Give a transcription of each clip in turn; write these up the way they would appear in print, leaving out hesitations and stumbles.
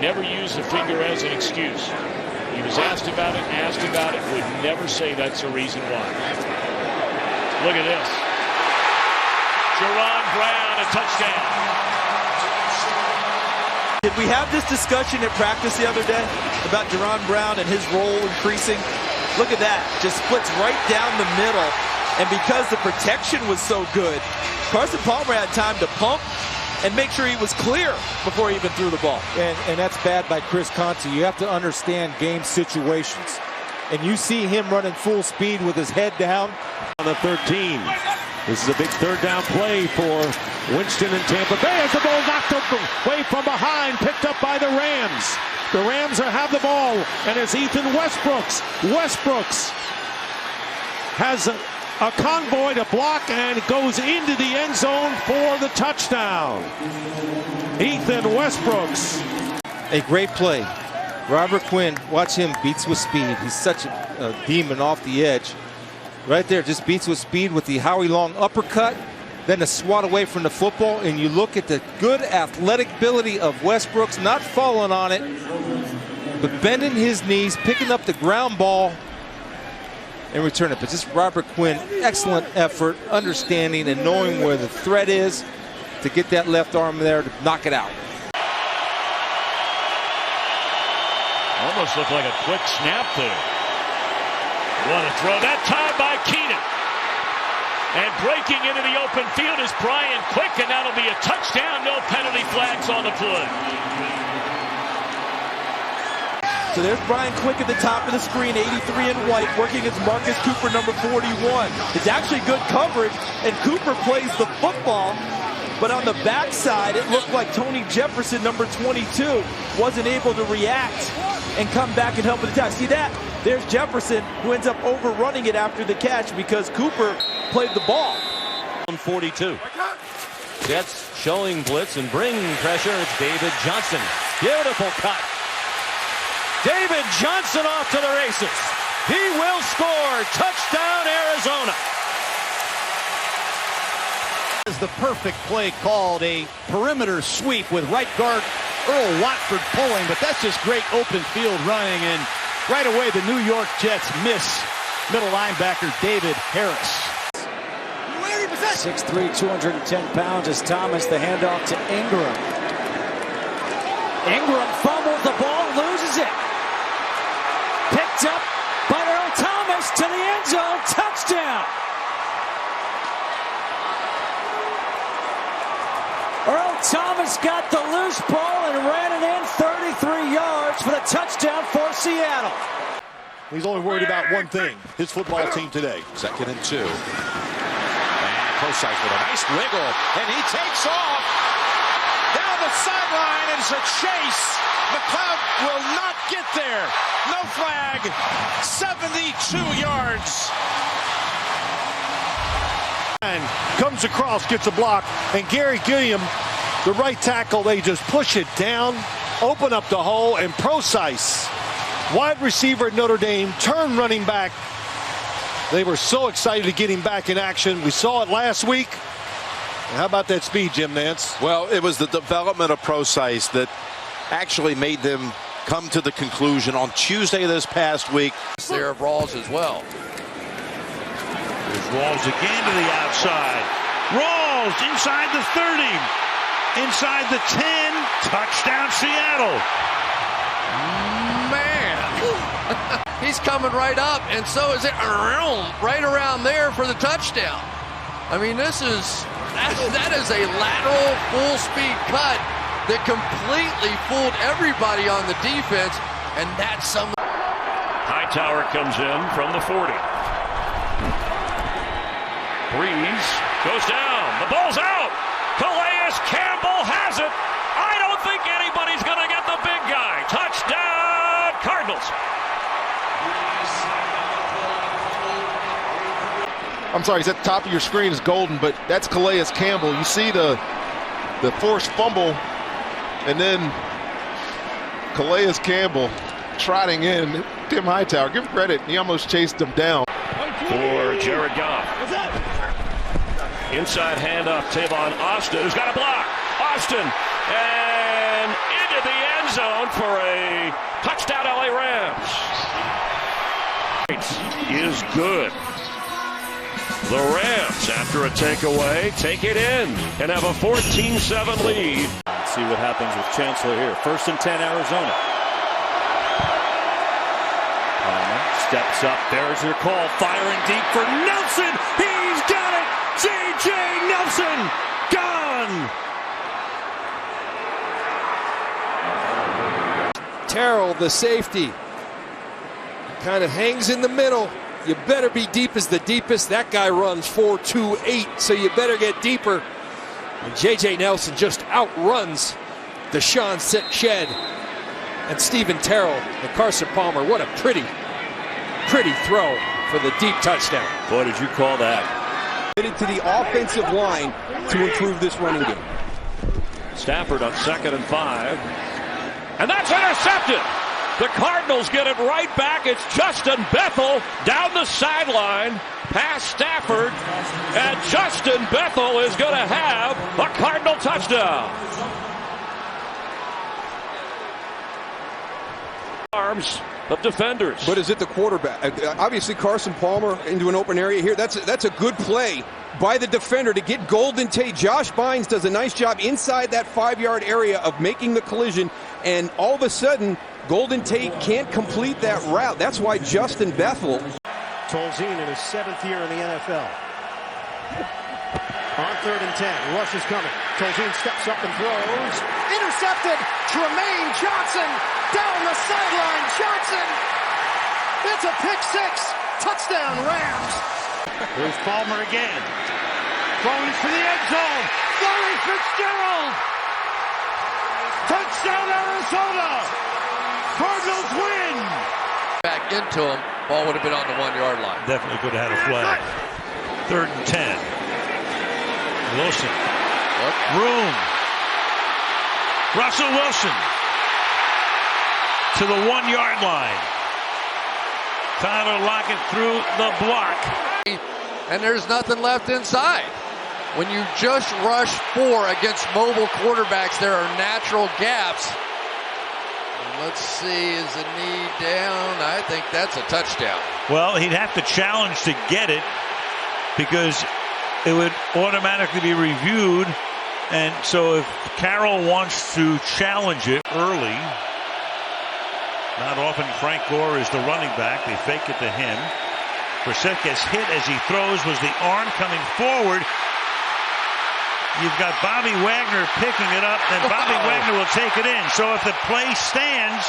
never used the finger as an excuse. He was asked about it, would never say that's the reason why. Look at this. Jerron Brown, a touchdown. Did we have this discussion at practice the other day about Jerron Brown and his role increasing? Look at that. Just splits right down the middle. And because the protection was so good, Carson Palmer had time to pump and make sure he was clear before he even threw the ball. And that's bad by Chris Conte. You have to understand game situations. And you see him running full speed with his head down. On the 13. This is a big third down play for Winston in Tampa Bay as the ball knocked away from behind, picked up by the Rams. The Rams have the ball, and it's Ethan Westbrooks. Westbrooks has a convoy to block and goes into the end zone for the touchdown. Ethan Westbrooks. A great play. Robert Quinn, watch him, beats with speed. He's such a demon off the edge. Right there, just beats with speed with the Howie Long uppercut, then the swat away from the football, and you look at the good athletic ability of Westbrooks, not falling on it, but bending his knees, picking up the ground ball, and return it. But just Robert Quinn, excellent effort, understanding and knowing where the threat is to get that left arm there to knock it out. Almost looked like a quick snap there. What a throw. That time by Keenan. And breaking into the open field is Brian Quick, and that'll be a touchdown. No penalty flags on the play. So there's Brian Quick at the top of the screen, 83 in white, working as Marcus Cooper, number 41. It's actually good coverage, and Cooper plays the football. But on the backside, it looked like Tony Jefferson, number 22, wasn't able to react and come back and help with the attack. See that? There's Jefferson, who ends up overrunning it after the catch because Cooper played the ball. 42. Jets showing blitz and bringing pressure. It's David Johnson. Beautiful cut. David Johnson off to the races. He will score. Touchdown, Arizona. Is the perfect play called a perimeter sweep with right guard Earl Watford pulling, but that's just great open field running, and right away the New York Jets miss middle linebacker David Harris. 6'3", 210 pounds is Thomas. The handoff to Ingram. Ingram fumbles the ball, loses it. Picked up by Earl Thomas to the end zone. Touchdown. Earl Thomas got the loose ball and ran it in 33 yards for the touchdown for Seattle. He's only worried about one thing, his football team today. 2nd and 2. And Prosise with a nice wiggle, and he takes off down the sideline, and it's a chase. McLeod will not get there. No flag. 72 yards. Comes across, gets a block, and Gary Gilliam, the right tackle, they just push it down, open up the hole, and Prosise, wide receiver at Notre Dame, turn running back. They were so excited to get him back in action. We saw it last week. And how about that speed, Jim Nance? Well, it was the development of Prosise that actually made them come to the conclusion on Tuesday this past week. There of Rawls as well. There's Rawls again to the outside. Rawls inside the 30. Inside the 10. Touchdown Seattle. Man. He's coming right up, and so is it right around there for the touchdown. I mean, that is a lateral full speed cut that completely fooled everybody on the defense, and that's some. Hightower comes in from the 40. Breeze goes down. The ball's out. Calais Campbell has it. I don't think anybody's going to get the big guy. Touchdown, Cardinals. I'm sorry, he's at the top of your screen is golden, but that's Calais Campbell. You see the forced fumble, and then Calais Campbell trotting in. Tim Hightower, give him credit, he almost chased him down. For Jared Goff. Inside handoff, Tavon Austin, who's got a block. Austin, and into the end zone for a touchdown, LA Rams. Is good. The Rams, after a takeaway, take it in and have a 14-7 lead. Let's see what happens with Chancellor here. 1st and 10, Arizona. Steps up. There's your call. Firing deep for Nelson. He's got it. J.J. Nelson. Gone. Terrell, the safety, kind of hangs in the middle. You better be deep as the deepest. That guy runs 4.28, so you better get deeper. And J.J. Nelson just outruns Deshaun Shed and Stephen Terrell and Carson Palmer. What a pretty throw for the deep touchdown. Boy, did you call that. Committed to the offensive line to improve this running game. Stafford on 2nd and 5. And that's intercepted. The Cardinals get it right back. It's Justin Bethel down the sideline, past Stafford, and Justin Bethel is going to have a Cardinal touchdown. Arms of defenders. But is it the quarterback? Obviously, Carson Palmer into an open area here. That's a good play by the defender to get Golden Tate. Josh Bynes does a nice job inside that 5-yard area of making the collision, and all of a sudden, Golden Tate can't complete that route. That's why Justin Bethel. Tolzien in his 7th year in the NFL. On 3rd and 10, rush is coming. Tolzien steps up and throws. Intercepted. Tremaine Johnson down the sideline. Johnson. It's a pick 6. Touchdown Rams. Here's Palmer again. Throwing for the end zone. Larry Fitzgerald. Touchdown Arizona. Cardinals win. Back into him. Ball would have been on the 1-yard line. Definitely could have had a flag. 3rd and 10. Wilson. Room. Russell Wilson to the 1-yard line. Tyler Lockett through the block. And there's nothing left inside. When you just rush 4 against mobile quarterbacks, there are natural gaps. Let's see, is the knee down? I think that's a touchdown. Well, he'd have to challenge to get it because it would automatically be reviewed. And so if Carroll wants to challenge it early, not often Frank Gore is the running back. They fake it to him. Brissett gets hit as he throws. Was the arm coming forward? You've got Bobby Wagner picking it up, and Bobby Wagner will take it in. So if the play stands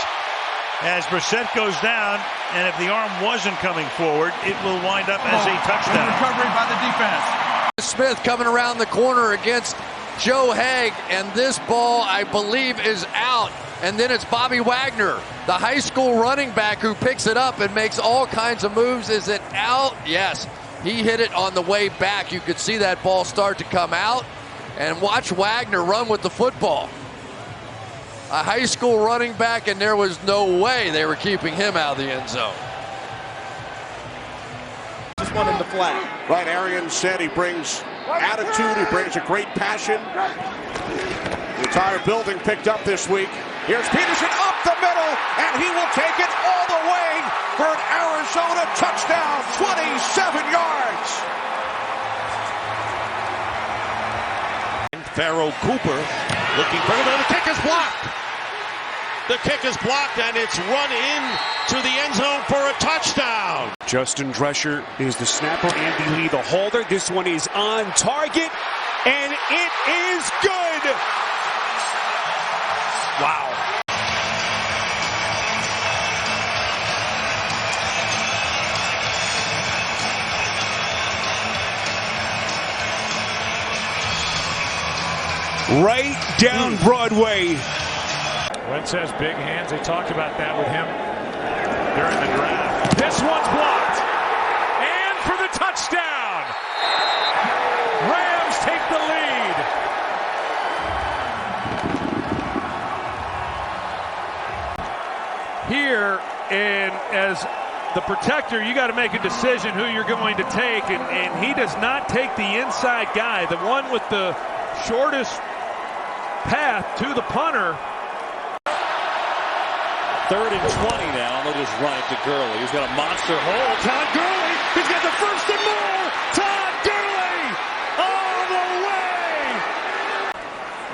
as Brissett goes down, and if the arm wasn't coming forward, it will wind up as a touchdown. Recovery by the defense. Smith coming around the corner against Joe Haig, and this ball, I believe, is out. And then it's Bobby Wagner, the high school running back, who picks it up and makes all kinds of moves. Is it out? Yes. He hit it on the way back. You could see that ball start to come out. And watch Wagner run with the football. A high school running back, and there was no way they were keeping him out of the end zone. Just one in the flat. Right, Arian said he brings attitude, he brings a great passion. The entire building picked up this week. Here's Peterson up the middle, and he will take it all the way for an Arizona touchdown, 27 yards. Pharaoh Cooper looking for the kick is blocked. The kick is blocked, and it's run in to the end zone for a touchdown. Justin Drescher is the snapper. Andy Lee the holder. This one is on target, and it is good. Wow. Right down Broadway. Wentz has big hands. They talked about that with him during the draft. This one's blocked. And for the touchdown. Rams take the lead. Here, and as the protector, you got to make a decision who you're going to take. And he does not take the inside guy, the one with the shortest path to the punter. 3rd and 20 now. They'll just run it to Gurley. He's got a monster hole. Todd Gurley. He's got the first and more. Todd Gurley all the way.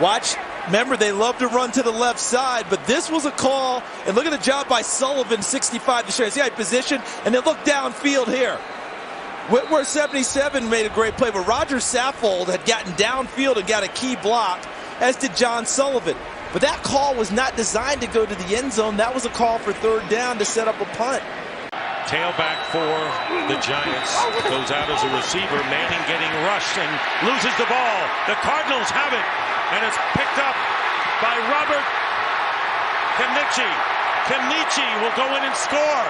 Watch. Remember, they love to run to the left side, but this was a call. And look at the job by Sullivan, 65 to share. See how he positioned? And then look downfield here. Whitworth 77 made a great play, but Roger Saffold had gotten downfield and got a key block, as did John Sullivan. But that call was not designed to go to the end zone. That was a call for 3rd down to set up a punt. Tailback for the Giants. Goes out as a receiver. Manning getting rushed and loses the ball. The Cardinals have it. And it's picked up by Robert Kenichi. Kenichi will go in and score.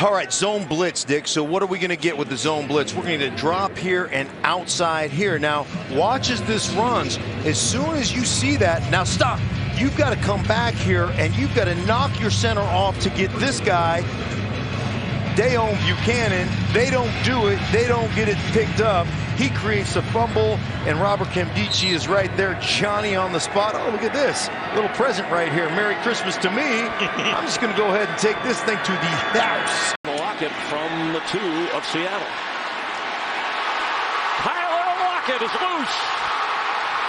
All right, zone blitz, Dick. So what are we going to get with the zone blitz? We're going to drop here and outside here. Now, watch as this runs. As soon as you see that, now stop. You've got to come back here, and you've got to knock your center off to get this guy, Deon Buchanan. They don't do it. They don't get it picked up. He creates a fumble, and Robert Kemdichi is right there. Johnny on the spot. Oh, look at this. Little present right here. Merry Christmas to me. I'm just going to go ahead and take this thing to the house. Lockett from the 2 of Seattle. Tyler Lockett is loose.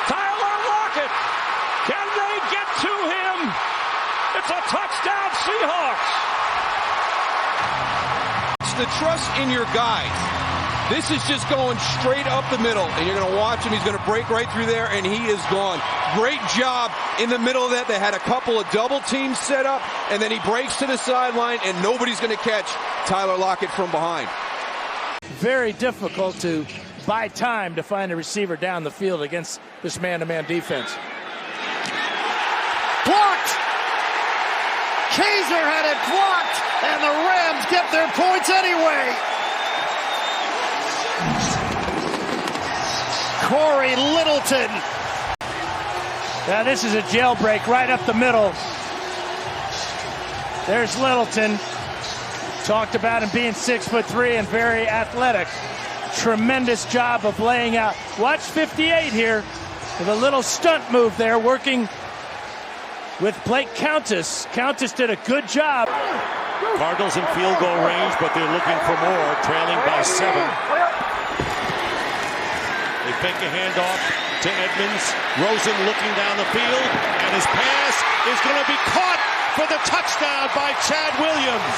Tyler Lockett. Can they get to him? It's a touchdown, Seahawks. It's the trust in your guys. This is just going straight up the middle, and you're going to watch him. He's going to break right through there, and he is gone. Great job in the middle of that. They had a couple of double teams set up, and then he breaks to the sideline, and nobody's going to catch Tyler Lockett from behind. Very difficult to buy time to find a receiver down the field against this man-to-man defense. Blocked! Kaiser had it blocked, and the Rams get their points anyway. Corey Littleton. Now this is a jailbreak right up the middle. There's Littleton. Talked about him being 6'3" and very athletic. Tremendous job of laying out. Watch 58 here with a little stunt move there, working with Blake Countess. Countess did a good job. Cardinals in field goal range, but they're looking for more, trailing by 7. They fake a handoff to Edmonds. Rosen looking down the field, and his pass is going to be caught for the touchdown by Chad Williams.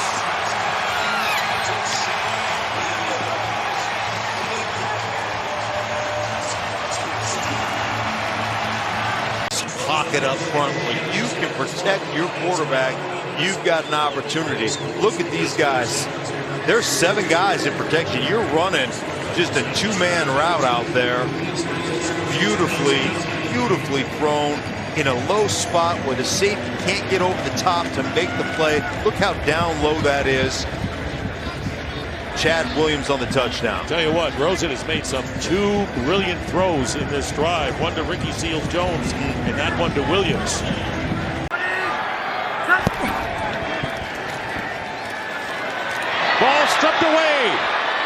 Pocket up front. When you can protect your quarterback, you've got an opportunity. Look at these guys. There's 7 guys in protection. You're running just a 2-man route out there. Beautifully thrown in a low spot where the safety can't get over the top to make the play. Look how down low that is. Chad Williams on the touchdown. Tell you what, Rosen has made some 2 brilliant throws in this drive. One to Ricky Seals-Jones and that one to Williams. Ball stripped away,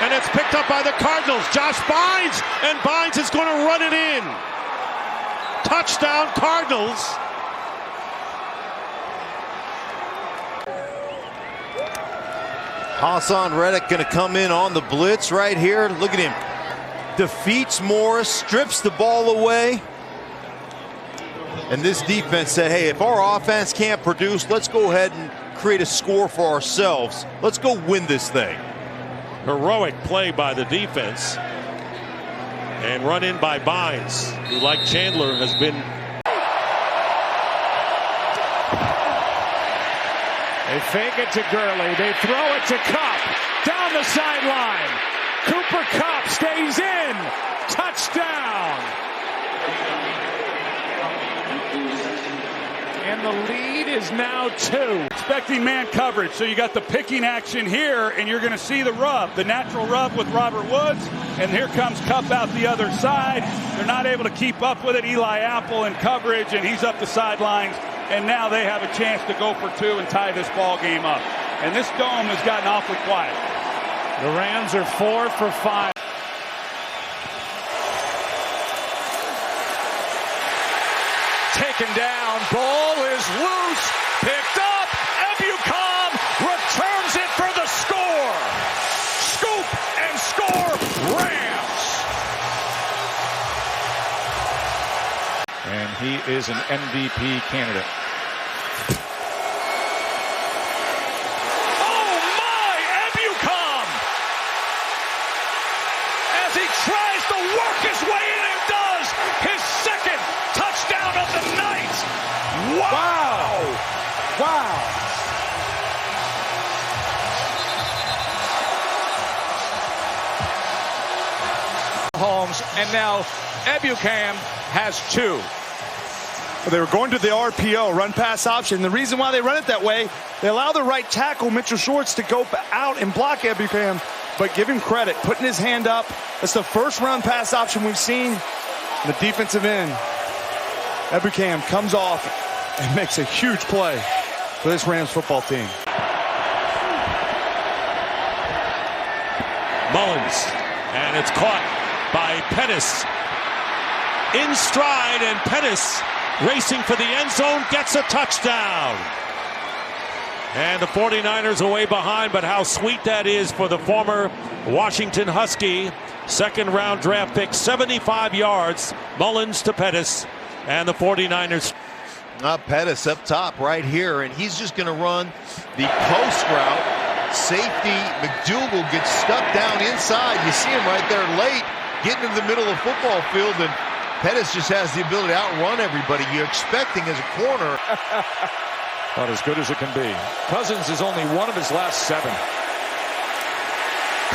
and it's picked up by the Cardinals. Josh Bynes, and Bynes is going to run it in. Touchdown, Cardinals. Hassan Reddick going to come in on the blitz right here. Look at him. Defeats Morris, strips the ball away. And this defense said, hey, if our offense can't produce, let's go ahead and create a score for ourselves. Let's go win this thing. Heroic play by the defense. And run in by Bynes, who, like Chandler, has been... They fake it to Gurley. They throw it to Kupp. Down the sideline. Cooper Kupp stays in. Touchdown. And the lead is now 2. Expecting man coverage, so you got the picking action here, and you're going to see the rub, the natural rub with Robert Woods, and here comes Kupp out the other side. They're not able to keep up with it. Eli Apple in coverage, and he's up the sidelines, and now they have a chance to go for 2 and tie this ball game up. And this dome has gotten awfully quiet. The Rams are 4 for 5. Taken down. Ball is loose. is an MVP candidate. Oh my, Ebucom! As he tries to work his way in and does his second touchdown of the night. Wow! Wow! Holmes, and now Ebucam has 2. They were going to the RPO, run pass option. The reason why they run it that way, they allow the right tackle, Mitchell Schwartz, to go out and block Ebucam, but give him credit, putting his hand up. That's the first run pass option we've seen. The defensive end, Ebucam, comes off and makes a huge play for this Rams football team. Mullins, and it's caught by Pettis. In stride, and Pettis racing for the end zone, gets a touchdown. And the 49ers away behind, but how sweet that is for the former Washington Husky. Second round draft pick, 75 yards. Mullins to Pettis, and the 49ers. Pettis up top right here, and he's just going to run the post route. Safety McDougal gets stuck down inside. You see him right there late, getting into the middle of the football field, and Pettis just has the ability to outrun everybody you're expecting as a corner. About as good as it can be. Cousins is only one of his last 7.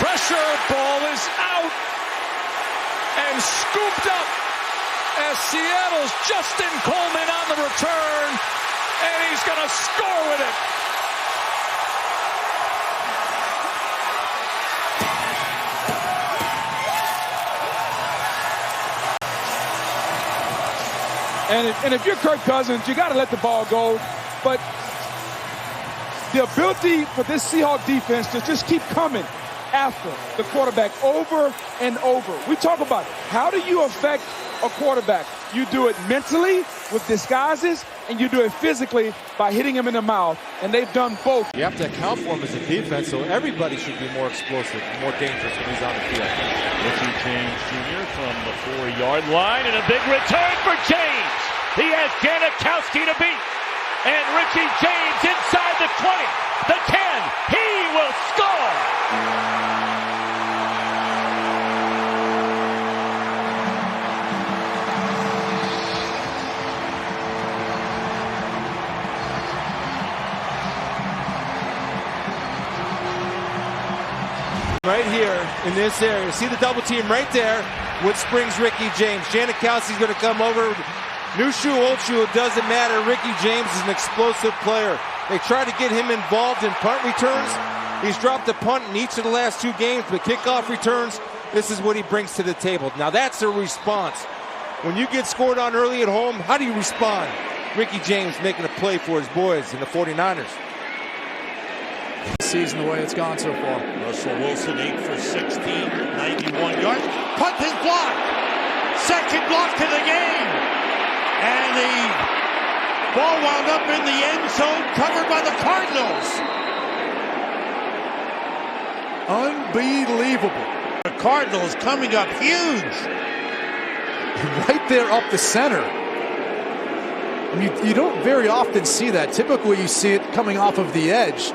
Pressure, ball is out and scooped up as Seattle's Justin Coleman on the return, and he's going to score with it. And if you're Kirk Cousins, you got to let the ball go. But the ability for this Seahawks defense to just keep coming after the quarterback over and over. We talk about how do you affect a quarterback? You do it mentally with disguises, and you do it physically by hitting him in the mouth. And they've done both. You have to account for him as a defense, so everybody should be more explosive, more dangerous when he's on the field. Richie James Jr. from the 4-yard line, and a big return for James. He has Janikowski to beat. And Richie James inside the 20, the 10. He will score. Right here in this area. See the double team right there, which springs Ricky James. Janikowski's going to come over. New shoe, old shoe, it doesn't matter. Ricky James is an explosive player. They try to get him involved in punt returns. He's dropped a punt in each of the last 2 games, but kickoff returns, this is what he brings to the table. Now that's a response. When you get scored on early at home, how do you respond? Ricky James making a play for his boys in the 49ers. Season the way it's gone so far. Russell Wilson 8 for 16, 91 yards. Punt is blocked. Second block to the game. And the ball wound up in the end zone, covered by the Cardinals. Unbelievable. The Cardinals coming up huge. Right there up the center. I mean, you don't very often see that. Typically you see it coming off of the edge.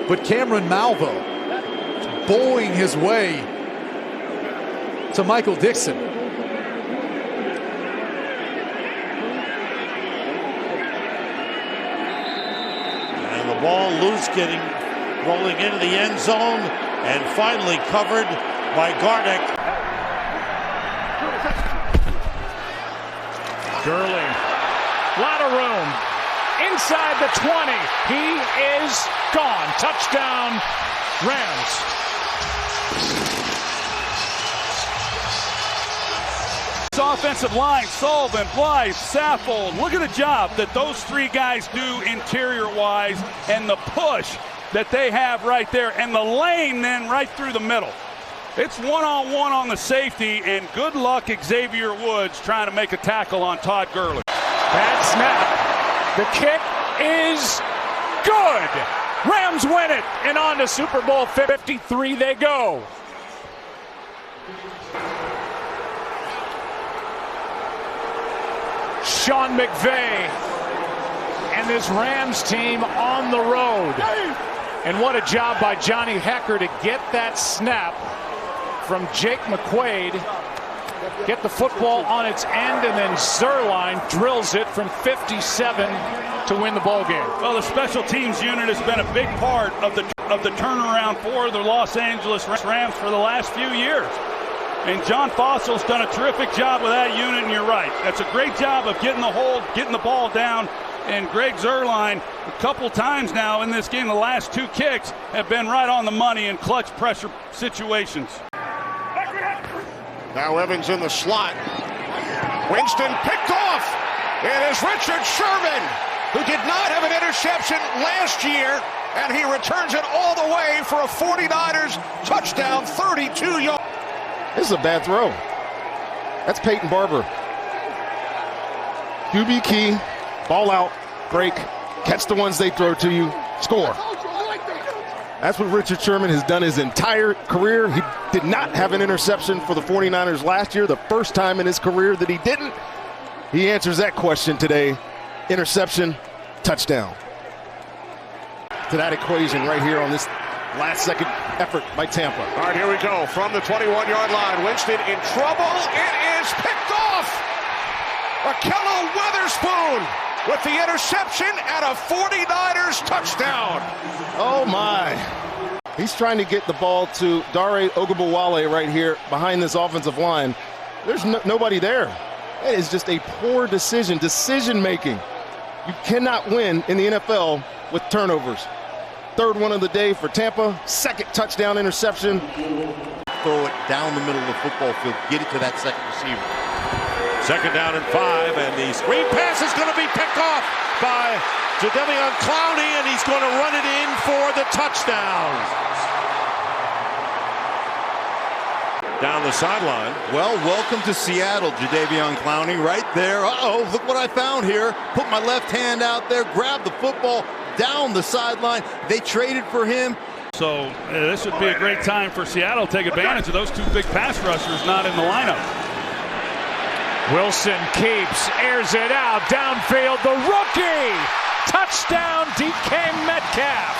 But Cameron Malvo bowling his way to Michael Dixon. Ball loose, rolling into the end zone, and finally covered by Garnick. Gurley, lot of room. Inside the 20, he is gone. Touchdown, Rams. Offensive line, Sullivan, Blythe, Saffold. Look at the job that those 3 guys do interior-wise, and the push that they have right there, and the lane then right through the middle. It's one-on-one on the safety, and good luck Xavier Woods trying to make a tackle on Todd Gurley. Bad snap. The kick is good. Rams win it, and on to Super Bowl 53 they go. Sean McVay and this Rams team on the road. And what a job by Johnny Hecker to get that snap from Jake McQuaid, get the football on its end, and then Zerline drills it from 57 to win the ball game. Well, the special teams unit has been a big part of the turnaround for the Los Angeles Rams for the last few years. And John Fossil's done a terrific job with that unit, and you're right. That's a great job of getting the hold, getting the ball down. And Greg Zerline, a couple times now in this game, the last two kicks have been right on the money in clutch pressure situations. Now Evans in the slot. Winston picked off. It is Richard Sherman, who did not have an interception last year, and he returns it all the way for a 49ers touchdown, 32 yards. This is a bad throw. That's Peyton Barber. QB key, ball out, break, catch the ones they throw to you, score. That's what Richard Sherman has done his entire career. He did not have an interception for the 49ers last year, the first time in his career that he didn't. He answers that question today. Interception, touchdown. To that equation right here on this last second effort by Tampa. All right, here we go. From the 21-yard line, Winston in trouble. It is picked off. Akello Witherspoon with the interception and a 49ers touchdown. Oh, my. He's trying to get the ball to Dare Ogunbowale right here behind this offensive line. There's nobody there. That is just a poor decision-making. You cannot win in the NFL with turnovers. Third one of the day for Tampa. Second touchdown interception. Throw it down the middle of the football field. Get it to that second receiver. Second down and 5, and the screen pass is going to be picked off by Jadeveon Clowney, and he's going to run it in for the touchdown. Down the sideline. Well, welcome to Seattle, Jadeveon Clowney, right there. Uh-oh, look what I found here. Put my left hand out there, grab the football down the sideline. They traded for him. So this would be a great time for Seattle to take advantage of those two big pass rushers not in the lineup. Wilson keeps, airs it out, downfield, the rookie! Touchdown, DK Metcalf!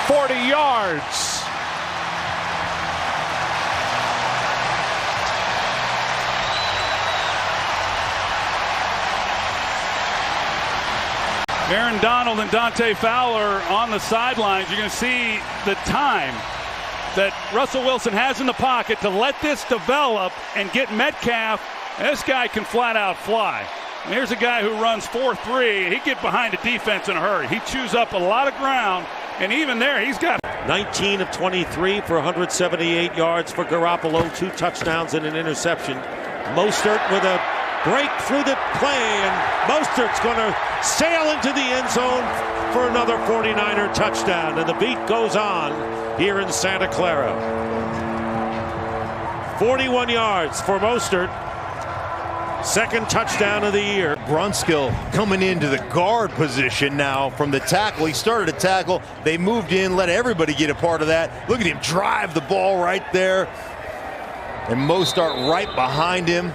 40 yards. Aaron Donald and Dante Fowler on the sidelines. You're going to see the time that Russell Wilson has in the pocket to let this develop and get Metcalf. This guy can flat out fly. And here's a guy who runs 4.3. He'd get behind a defense in a hurry. He chews up a lot of ground, and even there, he's got 19 of 23 for 178 yards for Garoppolo, 2 touchdowns and an interception. Mostert with a break through the play, and Mostert's going to sail into the end zone for another 49er touchdown. And the beat goes on here in Santa Clara. 41 yards for Mostert. Second touchdown of the year. Brunskill coming into the guard position now from the tackle. He started to tackle. They moved in, let everybody get a part of that. Look at him drive the ball right there. And Mostert right behind him.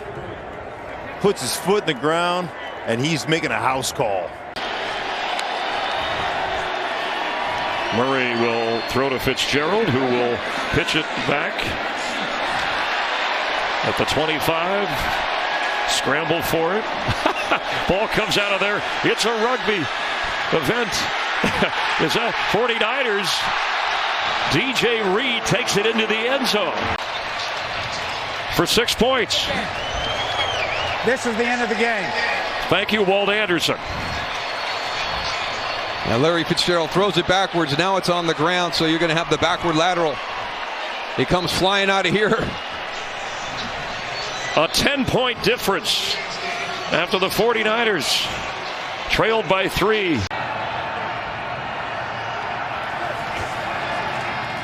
Puts his foot in the ground, and he's making a house call. Murray will throw to Fitzgerald, who will pitch it back at the 25. Scramble for it. Ball comes out of there. It's a rugby event. Is that 49ers? DJ Reed takes it into the end zone for 6 points. This is the end of the game. Thank you, Walt Anderson. Now Larry Fitzgerald throws it backwards. Now it's on the ground, so you're going to have the backward lateral. He comes flying out of here. A 10-point difference after the 49ers trailed by 3.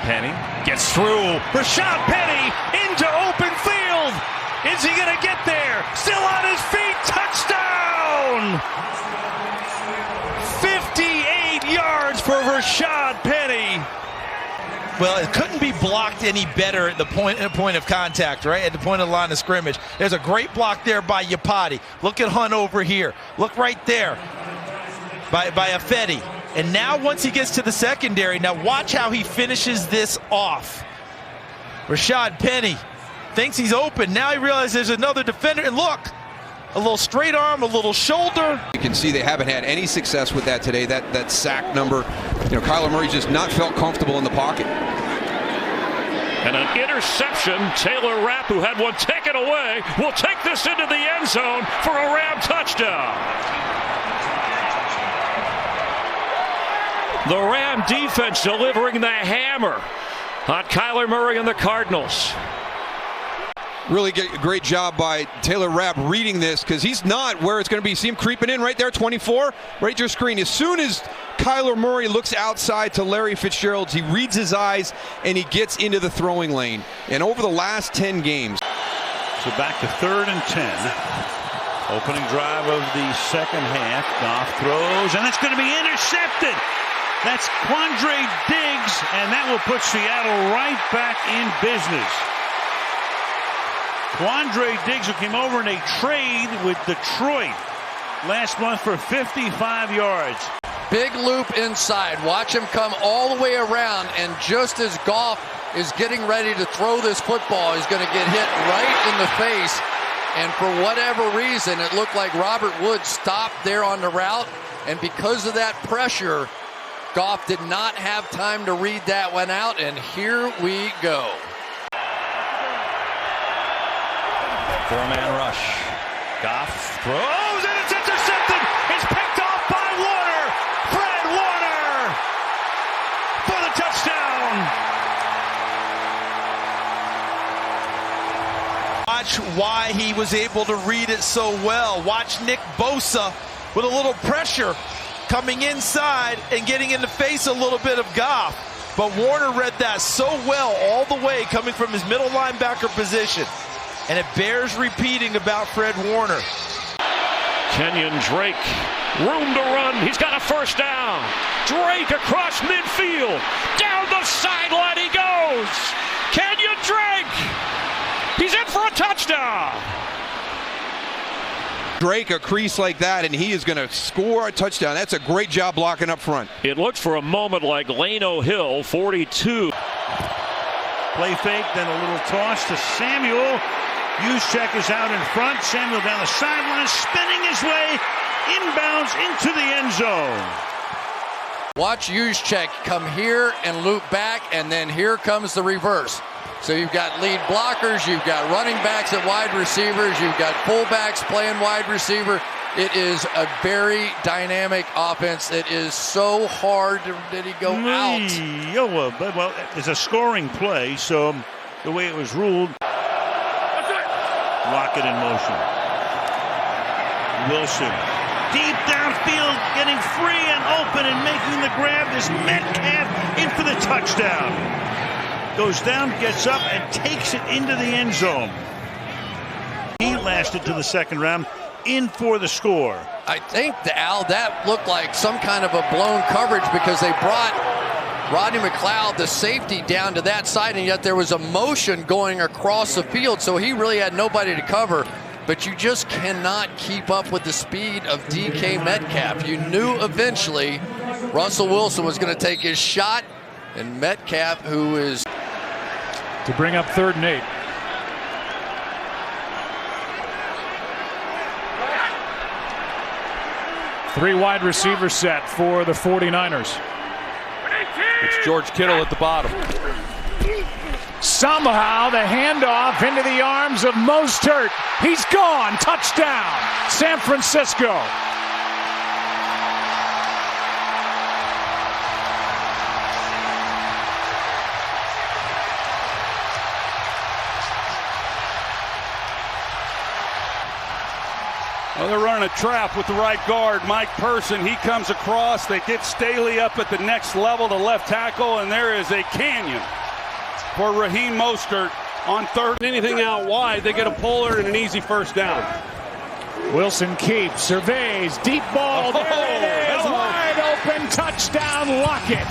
Penny gets through. Rashad Penny into open field. Is he going to get there? Still on his feet. Touchdown! 58 yards for Rashad Penny. Well, it couldn't be blocked any better at the point of contact, right? At the point of the line of scrimmage. There's a great block there by Yapati. Look at Hunt over here. Look right there by Affetti. And now once he gets to the secondary, now watch how he finishes this off. Rashad Penny thinks he's open. Now he realizes there's another defender. And look, a little straight arm, a little shoulder. You can see they haven't had any success with that today. That sack number, Kyler Murray just not felt comfortable in the pocket. And an interception. Taylor Rapp, who had one taken away, will take this into the end zone for a Ram touchdown. The Ram defense delivering the hammer on Kyler Murray and the Cardinals. Really great job by Taylor Rapp reading this, because he's not where it's going to be. See him creeping in right there, 24, right to your screen. As soon as Kyler Murray looks outside to Larry Fitzgerald, he reads his eyes and he gets into the throwing lane. And over the last 10 games. So back to 3rd and 10. Opening drive of the second half. Goff throws, and it's going to be intercepted. That's Quandre Diggs, and that will put Seattle right back in business. Quandre Diggs, who came over in a trade with Detroit last month for 55 yards. Big loop inside. Watch him come all the way around, and just as Goff is getting ready to throw this football, he's going to get hit right in the face. And for whatever reason, it looked like Robert Woods stopped there on the route, and because of that pressure, Goff did not have time to read that one out, and here we go. 4-man rush. Goff throws, and it's intercepted. It's picked off by Warner. Fred Warner for the touchdown. Watch why he was able to read it so well. Watch Nick Bosa with a little pressure coming inside and getting in the face a little bit of Goff. But Warner read that so well all the way coming from his middle linebacker position. And it bears repeating about Fred Warner. Kenyon Drake, room to run. He's got a first down. Drake across midfield. Down the sideline he goes. Kenyon Drake. He's in for a touchdown. Drake, a crease like that, and he is going to score a touchdown. That's a great job blocking up front. It looks for a moment like Lano Hill, 42. Play fake, then a little toss to Samuel. Juszczyk is out in front. Samuel down the sideline, spinning his way inbounds into the end zone. Watch Juszczyk come here and loop back, and then here comes the reverse. So you've got lead blockers, you've got running backs at wide receivers, you've got fullbacks playing wide receiver. It is a very dynamic offense. It is so hard that he go out. Well, it's a scoring play, so the way it was ruled. Lockett in motion. Wilson. Deep downfield, getting free and open and making the grab is Metcalf in for the touchdown. Goes down, gets up, and takes it into the end zone. He lasted to the second round, in for the score. I think, that looked like some kind of a blown coverage because they brought Rodney McLeod, the safety, down to that side, and yet there was a motion going across the field, so he really had nobody to cover. But you just cannot keep up with the speed of DK Metcalf. You knew eventually Russell Wilson was going to take his shot, and Metcalf, who is... To bring up 3rd and 8. Three wide receiver set for the 49ers. It's George Kittle at the bottom. Somehow the handoff into the arms of Mostert. He's gone. Touchdown, San Francisco. Well, they're running a trap with the right guard, Mike Person. He comes across. They get Staley up at the next level, the left tackle, and there is a canyon for Raheem Mostert on 3rd. Anything out wide, they get a puller and an easy first down. Wilson keeps, surveys, deep ball. There it is, wide open, touchdown, Lockett.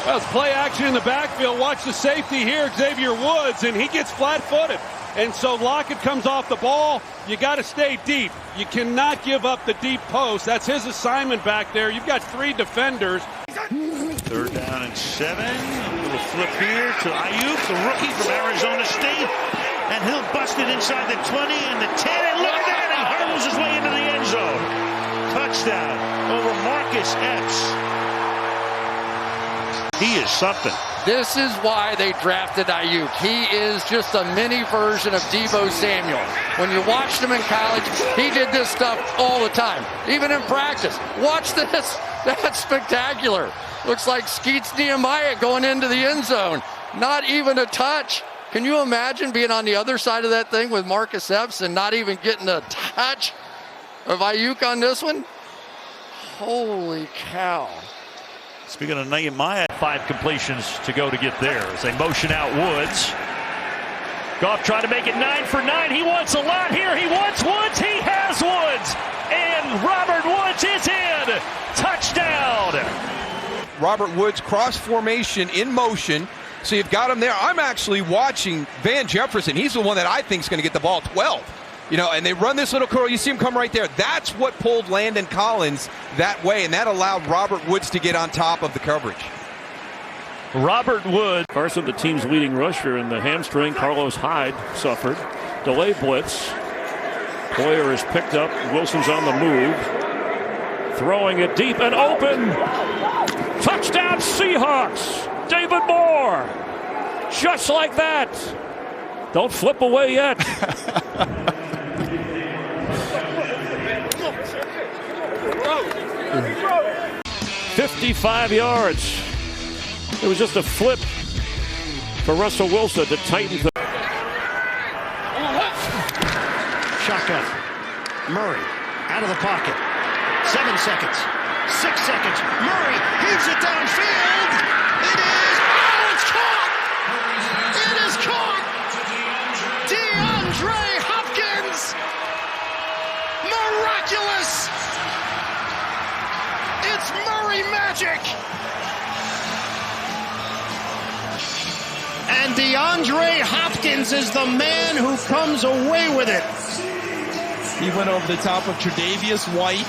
Well, it's play action in the backfield. Watch the safety here, Xavier Woods, and he gets flat-footed. And so Lockett comes off the ball. You got to stay deep. You cannot give up the deep post. That's his assignment back there. You've got 3 defenders. 3rd down and 7. A little flip here to Ayuk, the rookie from Arizona State. And he'll bust it inside the 20 and the 10. And look at that! He hurdles his way into the end zone. Touchdown over Marcus Epps. He is something. This is why they drafted Ayuk. He is just a mini version of Deebo Samuel. When you watched him in college, he did this stuff all the time, even in practice. Watch this. That's spectacular. Looks like Skeets Nehemiah going into the end zone. Not even a touch. Can you imagine being on the other side of that thing with Marcus Epps and not even getting a touch of Ayuk on this one? Holy cow. Speaking of Nehemiah, 5 completions to go to get there as they motion out Woods. Goff trying to make it 9 for 9. He wants a lot here. He wants Woods. He has Woods. And Robert Woods is in. Touchdown. Robert Woods cross formation in motion. So you've got him there. I'm actually watching Van Jefferson. He's the one that I think is going to get the ball 12. You know, and they run this little curl. You see him come right there. That's what pulled Landon Collins that way, and that allowed Robert Woods to get on top of the coverage. Robert Woods. Carson, the team's leading rusher in the hamstring. Carlos Hyde suffered. Delay blitz. Boyer is picked up. Wilson's on the move. Throwing it deep and open. Touchdown Seahawks. David Moore. Just like that. Don't flip away yet. 55 yards. It was just a flip for Russell Wilson to tighten things. Shotgun. Murray out of the pocket. 7 seconds. 6 seconds. Murray heaves it downfield. It is. Oh, it's caught. It is caught. DeAndre Hopkins. Miraculous. It's Murray magic. And DeAndre Hopkins is the man who comes away with it. He went over the top of Tre'Davious White.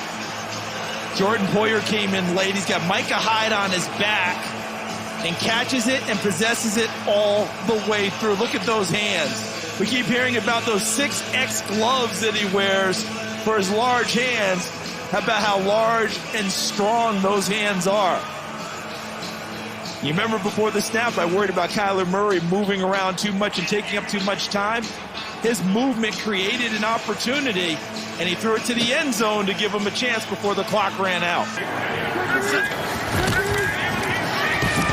Jordan Poyer came in late. He's got Micah Hyde on his back and catches it and possesses it all the way through. Look at those hands. We keep hearing about those 6X gloves that he wears for his large hands. How about how large and strong those hands are? You remember before the snap, I worried about Kyler Murray moving around too much and taking up too much time. His movement created an opportunity, and he threw it to the end zone to give him a chance before the clock ran out.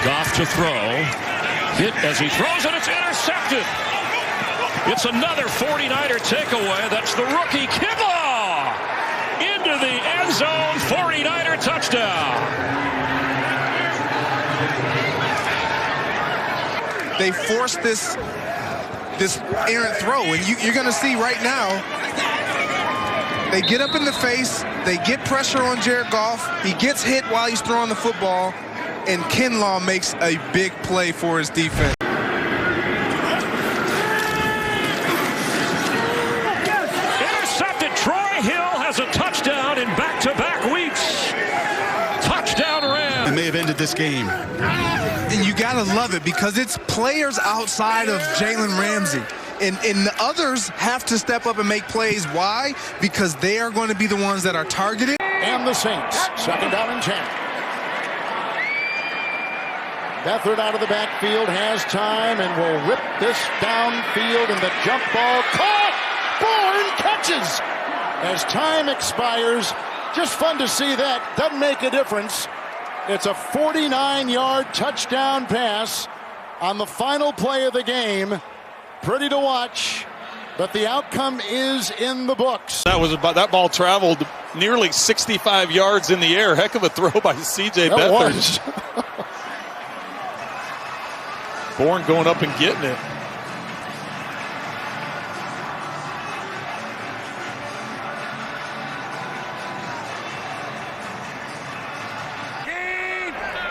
Goff to throw. Hit as he throws, and it's intercepted. It's another 49er takeaway. That's the rookie Kinlaw into the end zone. 49er touchdown. They forced this errant throw, and you're going to see right now, they get up in the face, they get pressure on Jared Goff, he gets hit while he's throwing the football, and Kinlaw makes a big play for his defense. Intercepted. Troy Hill has a touchdown in back-to-back weeks. Touchdown Rams. It may have ended this game. And you got to love it because it's players outside of Jalen Ramsey. And the others have to step up and make plays. Why? Because they are going to be the ones that are targeted. And the Saints, 2nd down and 10. Beathard out of the backfield has time and will rip this downfield, and the jump ball caught. Bourne catches as time expires. Just fun to see that. Doesn't make a difference. It's a 49-yard touchdown pass on the final play of the game. Pretty to watch, but the outcome is in the books. That ball traveled nearly 65 yards in the air. Heck of a throw by C.J. Beathard. Bourne going up and getting it.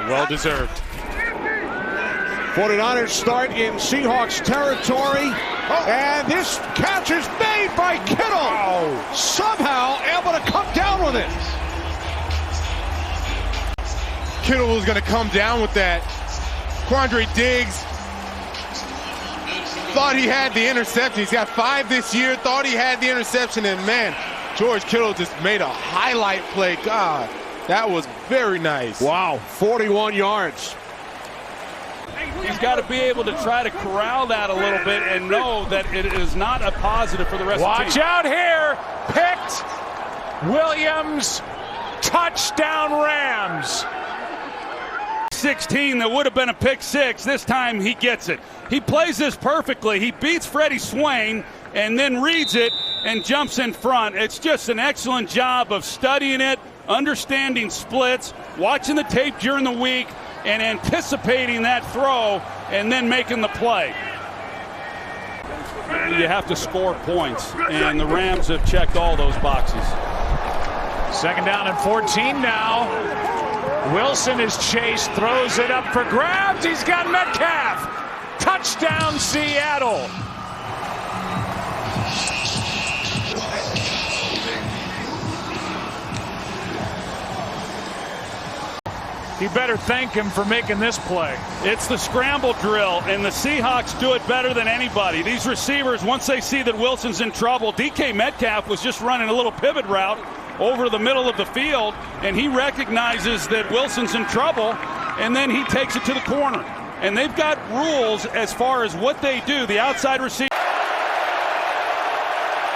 Well deserved. 49ers start in Seahawks territory. And this catch is made by Kittle. Somehow able to come down with it. Kittle was going to come down with that. Quandre Diggs thought he had the interception. He's got 5 this year, thought he had the interception, and man, George Kittle just made a highlight play. God, that was very nice. Wow, 41 yards. He's got to be able to try to corral that a little bit and know that it is not a positive for the rest of the team. Watch out here. Picked. Williams. Touchdown Rams. 16 that would have been a pick 6. This time he gets it. He plays this perfectly. He beats Freddie Swain and then reads it and jumps in front. It's just an excellent job of studying it, understanding splits, watching the tape during the week, and anticipating that throw and then making the play. You have to score points, and the Rams have checked all those boxes. 2nd down and 14 now. Wilson is chased, throws it up for grabs. He's got Metcalf. Touchdown, Seattle. He better thank him for making this play. It's the scramble drill, and the Seahawks do it better than anybody. These receivers, once they see that Wilson's in trouble, DK Metcalf was just running a little pivot route over the middle of the field, and he recognizes that Wilson's in trouble, and then he takes it to the corner. And they've got rules as far as what they do. The outside receiver.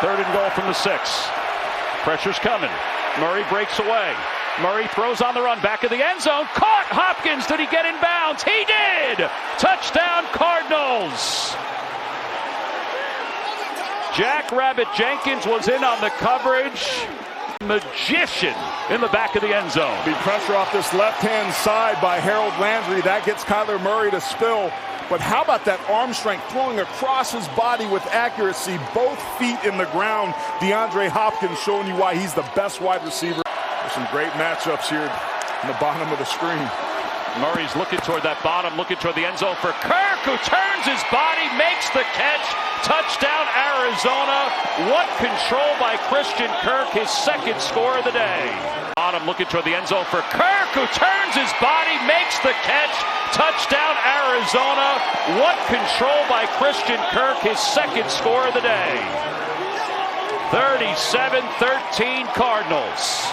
3rd and goal from the 6. Pressure's coming. Murray breaks away. Murray throws on the run, back of the end zone. Caught Hopkins. Did he get in bounds? He did. Touchdown Cardinals. Jack Rabbit Jenkins was in on the coverage. Magician in the back of the end zone. Be pressure off this left-hand side by Harold Landry. That gets Kyler Murray to spill. But how about that arm strength, throwing across his body with accuracy, both feet in the ground. DeAndre Hopkins showing you why he's the best wide receiver. There's some great matchups here in the bottom of the screen. Murray's looking toward that bottom, looking toward the end zone for Kirk, who turns his body, makes the catch. Touchdown, Arizona. What control by Christian Kirk, his 2nd score of the day. Bottom looking toward the end zone for Kirk, who turns his body, makes the catch. Touchdown, Arizona. What control by Christian Kirk, his 2nd score of the day. 37-13 Cardinals.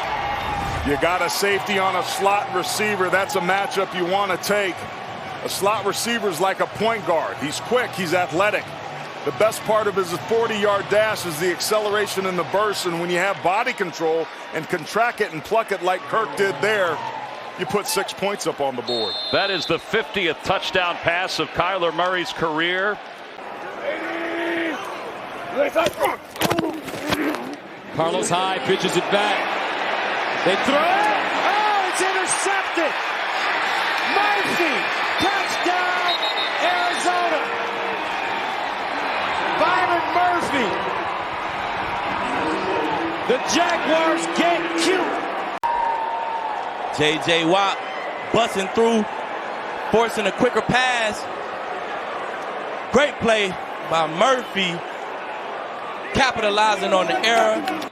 You got a safety on a slot receiver. That's a matchup you want to take. A slot receiver is like a point guard. He's quick, he's athletic. The best part of his 40-yard dash is the acceleration and the burst, and when you have body control and can track it and pluck it like Kirk did there, you put 6 points up on the board. That is the 50th touchdown pass of Kyler Murray's career. Carlos Hyde pitches it back. They throw it. Oh, it's intercepted. Murphy. Touchdown, Arizona. Byron Murphy. The Jaguars get cute. J.J. Watt busting through, forcing a quicker pass. Great play by Murphy, capitalizing on the error.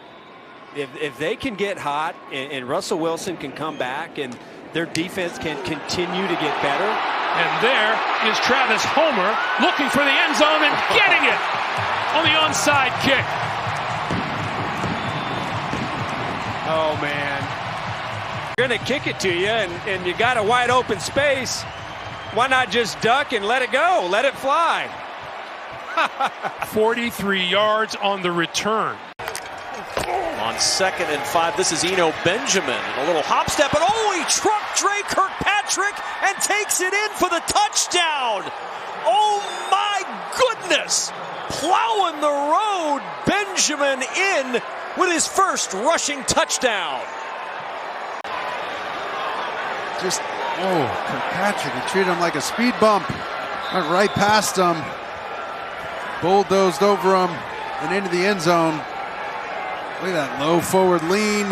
If they can get hot and Russell Wilson can come back and their defense can continue to get better. And there is Travis Homer looking for the end zone and getting it on the onside kick. Oh, man. They're going to kick it to you, and you got a wide open space. Why not just duck and let it go? Let it fly. 43 yards on the return. On 2nd and 5, this is Eno Benjamin. A little hop step, and oh, he trucked Dre Kirkpatrick and takes it in for the touchdown. Oh my goodness. Plowing the road, Benjamin in with his first rushing touchdown. Just, Kirkpatrick, he treated him like a speed bump. Went right past him, bulldozed over him, and into the end zone. Look at that low forward lean,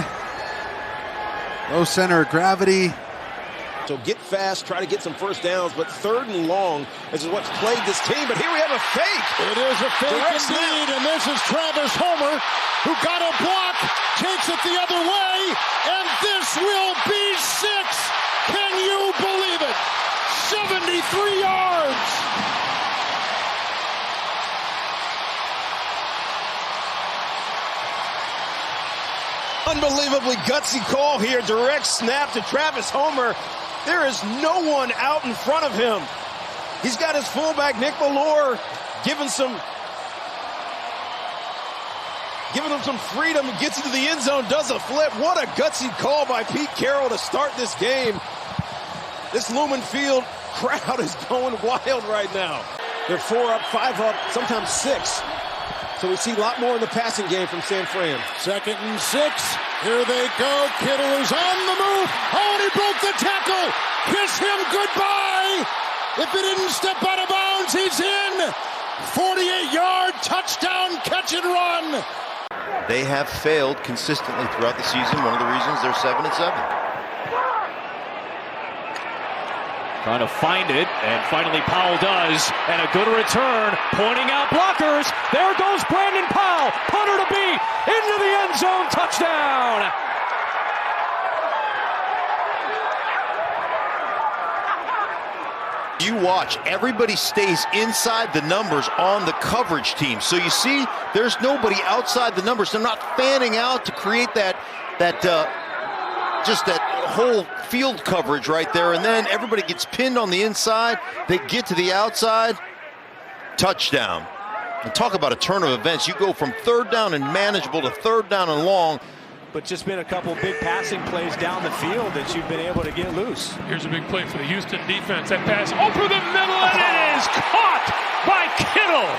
low center of gravity. So get fast, try to get some first downs, but third and long is what's plagued this team. But here we have a fake. It is a fake indeed, and this is Travis Homer, who got a block, takes it the other way, and this will be 6. Can you believe it? 73 yards. Unbelievably gutsy call here. Direct snap to Travis Homer. There is no one out in front of him. He's got his fullback, Nick Ballore, giving him some freedom, gets into the end zone, does a flip. What a gutsy call by Pete Carroll to start this game. This Lumen Field crowd is going wild right now. They're 4 up, 5 up, sometimes 6. So we see a lot more in the passing game from San Fran. 2nd and 6. Here they go. Kittle is on the move. Oh, and he broke the tackle. Kiss him goodbye. If he didn't step out of bounds, he's in. 48-yard touchdown catch and run. They have failed consistently throughout the season. One of the reasons they're 7-7. Trying to find it, and finally Powell does, and a good return, pointing out blockers. There goes Brandon Powell, punter to beat, into the end zone, touchdown! You watch, everybody stays inside the numbers on the coverage team. So you see, there's nobody outside the numbers. They're not fanning out to create that whole field coverage right there, and then everybody gets pinned on the inside. They get to the outside, touchdown. And talk about a turn of events. You go from 3rd down and manageable to 3rd down and long. But just been a couple big passing plays down the field that you've been able to get loose. Here's a big play for the Houston defense. That pass over the middle, and it is caught by Kittle.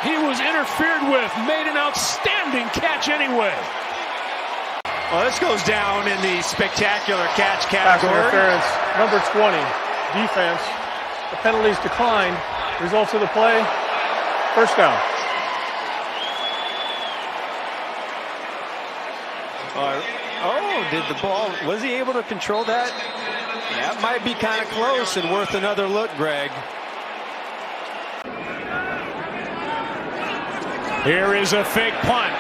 He was interfered with, made an outstanding catch anyway. Well, this goes down in the spectacular catch Pass category. interference, number 20, defense. The penalties declined. Results of the play, first down. Did the ball, was he able to control that? That might be kind of close and worth another look, Greg. Here is a fake punt,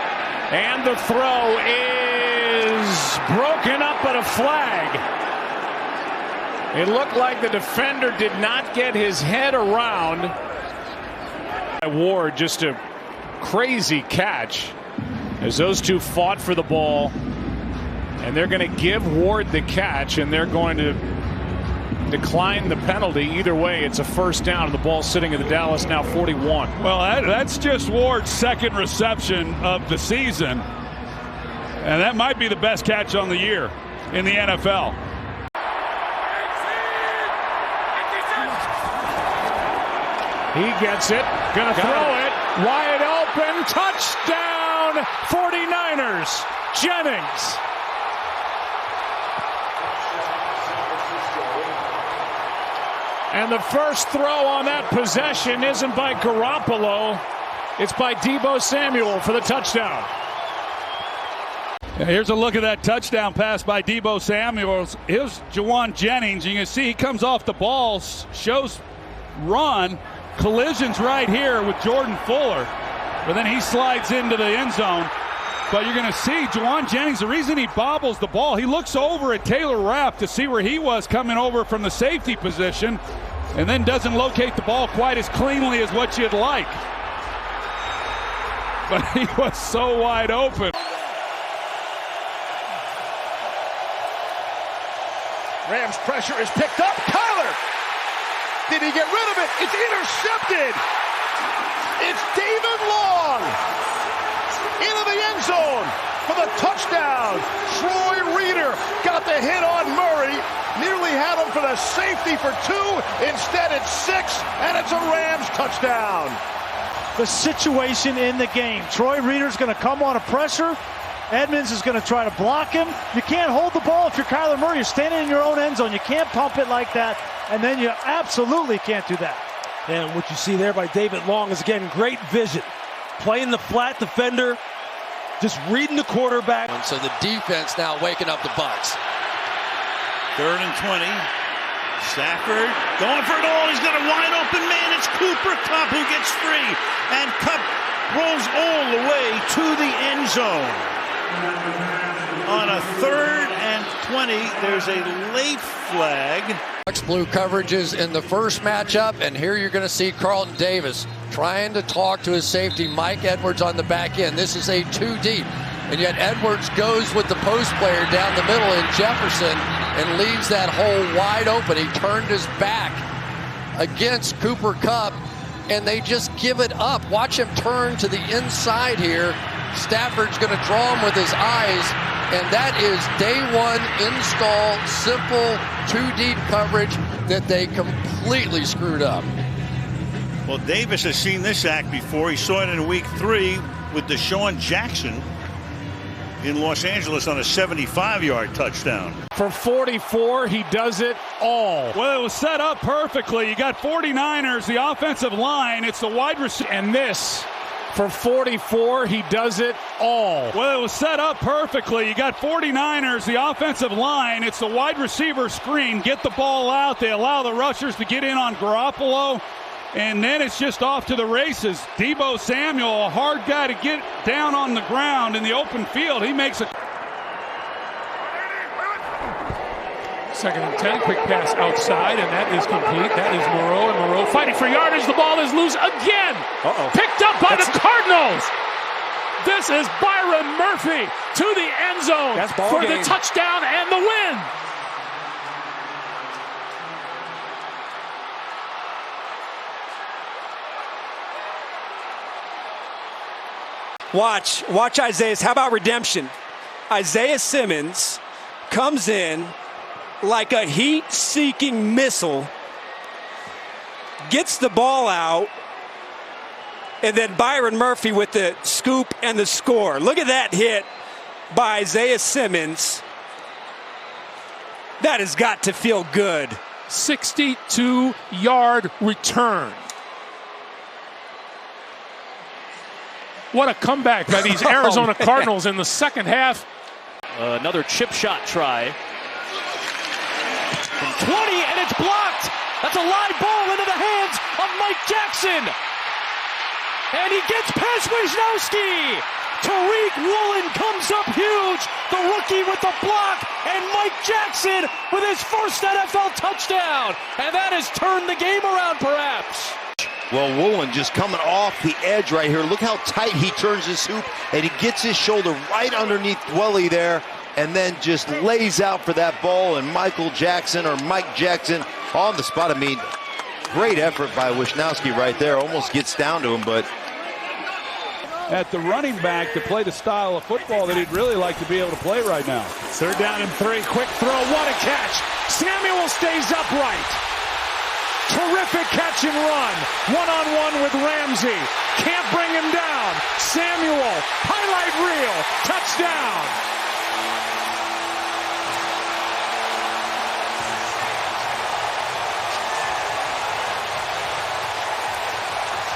and the throw is broken up at a flag. It looked like the defender did not get his head around. Ward, just a crazy catch as those two fought for the ball, and they're going to give Ward the catch, and they're going to decline the penalty. Either way, it's a first down, and the ball sitting at the Dallas now 41. Well, that's just Ward's 2nd reception of the season, and that might be the best catch on the year in the NFL. He gets it, gonna throw it, wide open, touchdown, 49ers, Jennings. And the first throw on that possession isn't by Garoppolo, it's by Deebo Samuel for the touchdown. Here's a look at that touchdown pass by Deebo Samuels. Here's Juwan Jennings. You can see he comes off the ball, shows run, collisions right here with Jordan Fuller, but then he slides into the end zone. But you're going to see Juwan Jennings, the reason he bobbles the ball, he looks over at Taylor Rapp to see where he was coming over from the safety position, and then doesn't locate the ball quite as cleanly as what you'd like. But he was so wide open. Rams pressure is picked up. Kyler! Did he get rid of it? It's intercepted! It's David Long! Into the end zone for the touchdown. Troy Reeder got the hit on Murray. Nearly had him for the safety for 2. Instead, it's 6, and it's a Rams touchdown. The situation in the game. Troy Reeder's going to come on a pressure. Edmonds is going to try to block him. You can't hold the ball if you're Kyler Murray. You're standing in your own end zone. You can't pump it like that, and then you absolutely can't do that. And what you see there by David Long is, again, great vision. Playing the flat defender, just reading the quarterback. And so the defense now waking up the Bucs. 3rd and 20. Stafford going for it all. He's got a wide open man. It's Cooper Kupp who gets free. And Kupp rolls all the way to the end zone. On a 3rd and 20, there's a late flag. Blue coverages in the first matchup, and here you're going to see Carlton Davis trying to talk to his safety, Mike Edwards, on the back end. This is a 2 deep, and yet Edwards goes with the post player down the middle in Jefferson and leaves that hole wide open. He turned his back against Cooper Kupp, and they just give it up. Watch him turn to the inside here. Stafford's going to draw him with his eyes, and that is day one install, simple 2 deep coverage that they completely screwed up. Well, Davis has seen this act before. He saw it in week 3 with Deshaun Jackson in Los Angeles on a 75-yard touchdown. For 44, he does it all. Well, it was set up perfectly. You got 49ers, the offensive line. It's the wide receiver. And this, for 44, he does it all. Well, it was set up perfectly. You got 49ers, the offensive line. It's the wide receiver screen. Get the ball out. They allow the rushers to get in on Garoppolo. And then it's just off to the races. Deebo Samuel, a hard guy to get down on the ground in the open field. He makes a... 2nd and 10, quick pass outside, and that is complete. That is Moreau, and Moreau fighting for yardage. The ball is loose again. Picked up by the Cardinals. This is Byron Murphy to the end zone for the touchdown and the win. Watch Isaiah. How about redemption? Isaiah Simmons comes in like a heat-seeking missile, gets the ball out, and then Byron Murphy with the scoop and the score. Look at that hit by Isaiah Simmons. That has got to feel good. 62-yard return. What a comeback by these Arizona Cardinals in the second half. Another chip shot try. From 20, and it's blocked. That's a live ball into the hands of Mike Jackson. And he gets past Wisnowski. Tariq Woolen comes up huge. The rookie with the block. And Mike Jackson with his first NFL touchdown. And that has turned the game around, perhaps. Well, Woolen just coming off the edge right here. Look how tight he turns his hoop, and he gets his shoulder right underneath Dwelly there, and then just lays out for that ball, and Mike Jackson on the spot. I mean, great effort by Wisnowski right there. Almost gets down to him, but... At the running back to play the style of football that he'd really like to be able to play right now. 3rd down and 3. Quick throw. What a catch. Samuel stays upright. Terrific catch and run. One-on-one with Ramsey. Can't bring him down. Samuel, highlight reel, touchdown.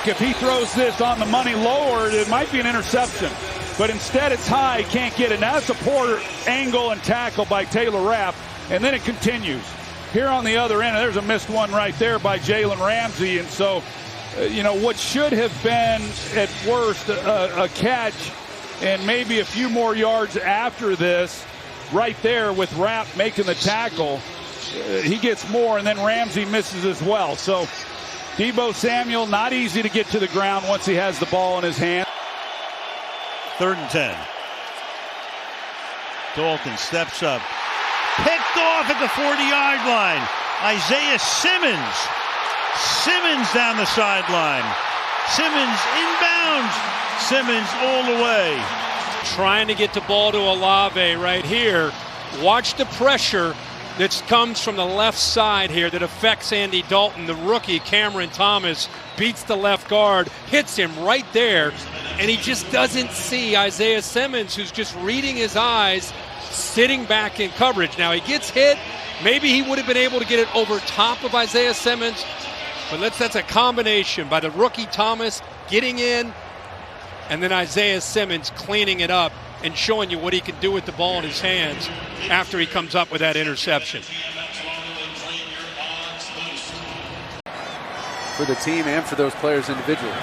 If he throws this on the money lower, it might be an interception. But instead it's high, he can't get it. Now it's a poor angle and tackle by Taylor Rapp. And then it continues. Here on the other end, there's a missed one right there by Jalen Ramsey. And so, what should have been at worst a catch and maybe a few more yards after this, right there with Rapp making the tackle, he gets more, and then Ramsey misses as well. So Deebo Samuel, not easy to get to the ground once he has the ball in his hand. 3rd and 10. Dalton steps up. Picked off at the 40-yard line. Isaiah Simmons. Simmons down the sideline. Simmons inbounds. Simmons all the way. Trying to get the ball to Olave right here. Watch the pressure that comes from the left side here that affects Andy Dalton. The rookie, Cameron Thomas, beats the left guard, hits him right there, and he just doesn't see Isaiah Simmons, who's just reading his eyes, sitting back in coverage. Now he gets hit. Maybe he would have been able to get it over top of Isaiah Simmons, but that's a combination by the rookie Thomas getting in and then Isaiah Simmons cleaning it up and showing you what he can do with the ball in his hands after he comes up with that interception. For the team and for those players individually.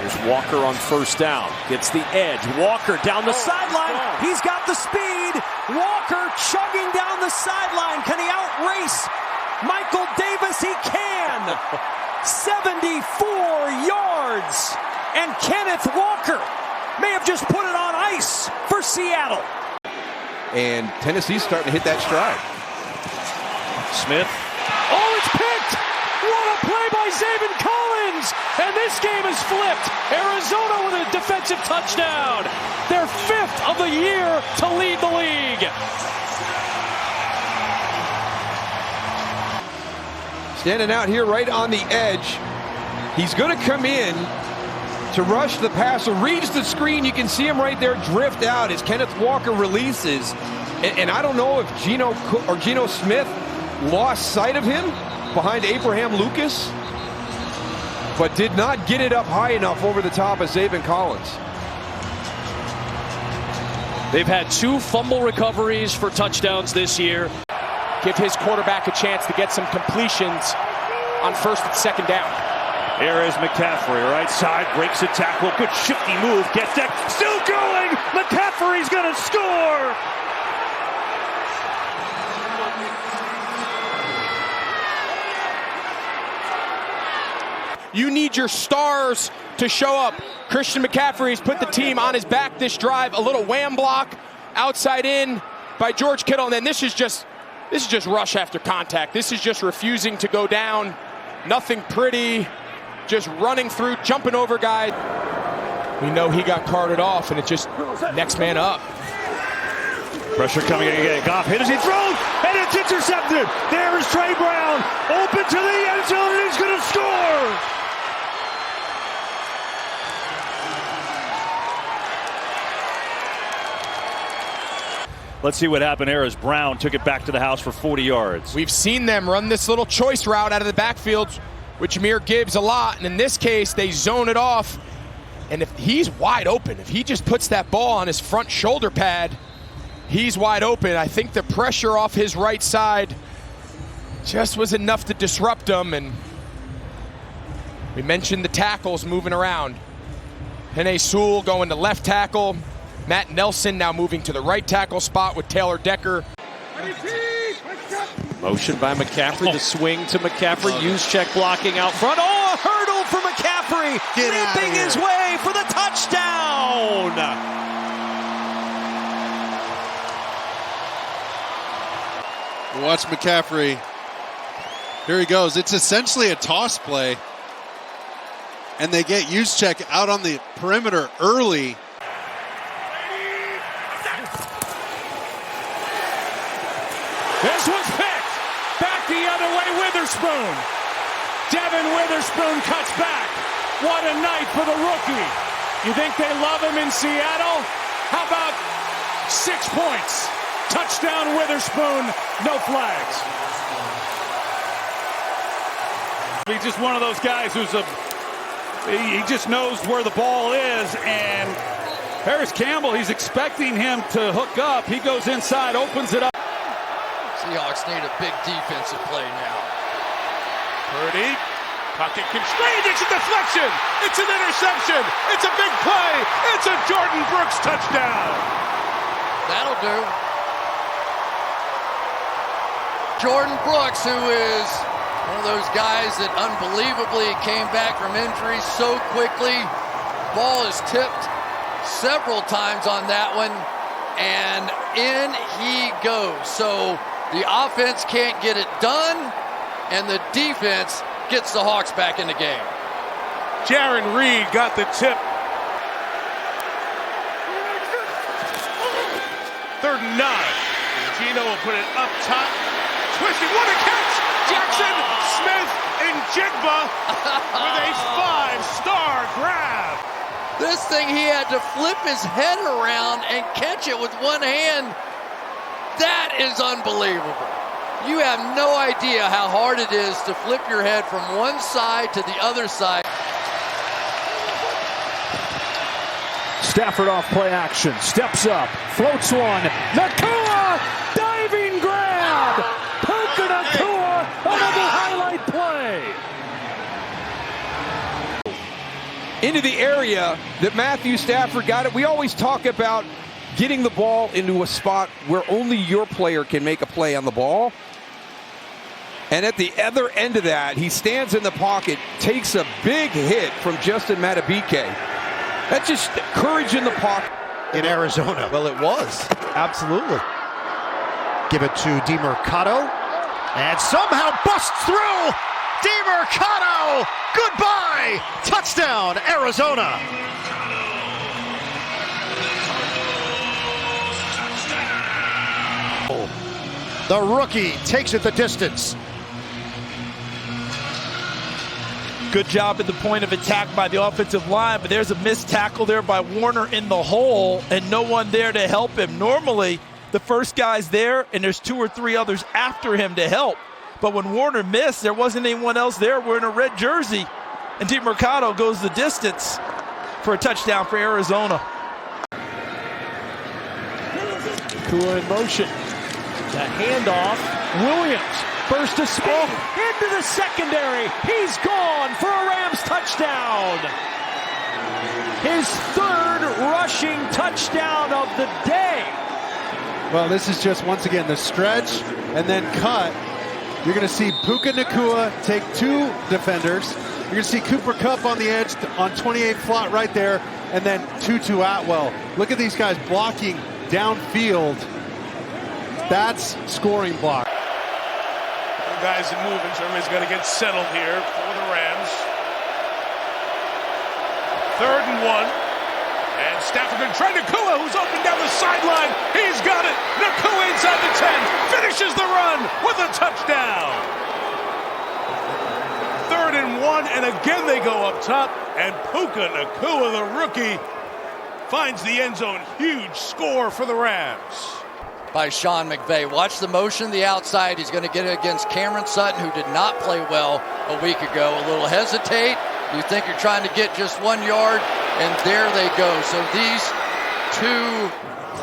There's Walker on first down. Gets the edge. Walker down the sideline. He's got the speed. Walker chugging down the sideline. Can he outrace Michael Davis? He can. 74 yards. And Kenneth Walker may have just put it on ice for Seattle. And Tennessee's starting to hit that stride. Smith. Oh, it's picked! What a play by Zaven Collins! And this game is flipped. Arizona with a defensive touchdown. Their 5th of the year to lead the league. Standing out here right on the edge. He's going to come in to rush the passer. Reads the screen. You can see him right there drift out as Kenneth Walker releases. And I don't know if Geno Smith lost sight of him behind Abraham Lucas, but did not get it up high enough over the top of Zaven Collins. They've had 2 fumble recoveries for touchdowns this year. Give his quarterback a chance to get some completions on first and second down. Here is McCaffrey, right side, breaks a tackle, good shifty move, gets that, still going! McCaffrey's gonna score! You need your stars to show up. Christian McCaffrey has put the team on his back this drive. A little wham block, outside in by George Kittle, and then this is just rush after contact. This is just refusing to go down. Nothing pretty, just running through, jumping over guys. We know he got carted off, and it's just next man up. Pressure coming again. Goff hit as he throws, and it's intercepted. There is Trey Brown, open to the end zone, and he's going to score. Let's see what happened here as Brown took it back to the house for 40 yards. We've seen them run this little choice route out of the backfield, which Jahmyr Gibbs a lot, and in this case, they zone it off. And if he's wide open, if he just puts that ball on his front shoulder pad, he's wide open. I think the pressure off his right side just was enough to disrupt him. And we mentioned the tackles moving around. Penei Sewell going to left tackle. Matt Nelson now moving to the right tackle spot with Taylor Decker. Motion by McCaffrey, the swing to McCaffrey, Juszczyk blocking out front. Oh, a hurdle for McCaffrey, nipping his way for the touchdown. Watch McCaffrey. Here he goes. It's essentially a toss play. And they get Juszczyk out on the perimeter early. This one's picked. Back the other way, Witherspoon. Devin Witherspoon cuts back. What a night for the rookie. You think they love him in Seattle? How about 6 points? Touchdown Witherspoon, no flags. He's just one of those guys who's he just knows where the ball is, and Harris Campbell, he's expecting him to hook up. He goes inside, opens it up. Seahawks need a big defensive play now. Purdy, pocket constrained, it's a deflection, it's an interception, it's a big play, it's a Jordan Brooks touchdown. That'll do. Jordan Brooks, who is one of those guys that unbelievably came back from injury so quickly. Ball is tipped several times on that one, and in he goes. So the offense can't get it done, and the defense gets the Hawks back in the game. Jaron Reed got the tip. 3rd and 9. Geno will put it up top. Twisting, what a catch! Jackson Smith and Jigba with a 5-star grab. This thing, he had to flip his head around and catch it with one hand. That is unbelievable. You have no idea how hard it is to flip your head from one side to the other side. Stafford off play action. Steps up. Floats one. Nakua! Diving grab! Puka Nakua! Another highlight play! Into the area that Matthew Stafford got it. We always talk about getting the ball into a spot where only your player can make a play on the ball. And at the other end of that, he stands in the pocket, takes a big hit from Justin Matabike. That's just courage in the pocket. In Arizona. Well, it was. Absolutely. Give it to DeMercado. And somehow busts through. DeMercado. Goodbye. Touchdown, Arizona. The rookie takes it the distance. Good job at the point of attack by the offensive line, but there's a missed tackle there by Warner in the hole and no one there to help him. Normally, the first guy's there and there's 2 or 3 others after him to help. But when Warner missed, there wasn't anyone else there wearing a red jersey. And DeMercado goes the distance for a touchdown for Arizona. Nakua in motion. The handoff. Williams. Burst of speed into the secondary. He's gone for a Rams touchdown. His 3rd rushing touchdown of the day. Well, this is just, once again, the stretch and then cut. You're going to see Puka Nakua take 2 defenders. You're going to see Cooper Kupp on the edge on 28 slot right there, and then Tutu Atwell. Look at these guys blocking downfield. That's scoring block. Guys in movement. Everybody's got to get settled here for the Rams. 3rd and 1. And Stafford going to try Nakua, who's open down the sideline. He's got it. Nakua inside the 10. Finishes the run with a touchdown. 3rd and 1. And again they go up top. And Puka Nakua, the rookie, finds the end zone. Huge score for the Rams. By Sean McVay. Watch the motion the outside. He's going to get it against Cameron Sutton, who did not play well a week ago. A little hesitate. You think you're trying to get just 1 yard, and there they go. So these 2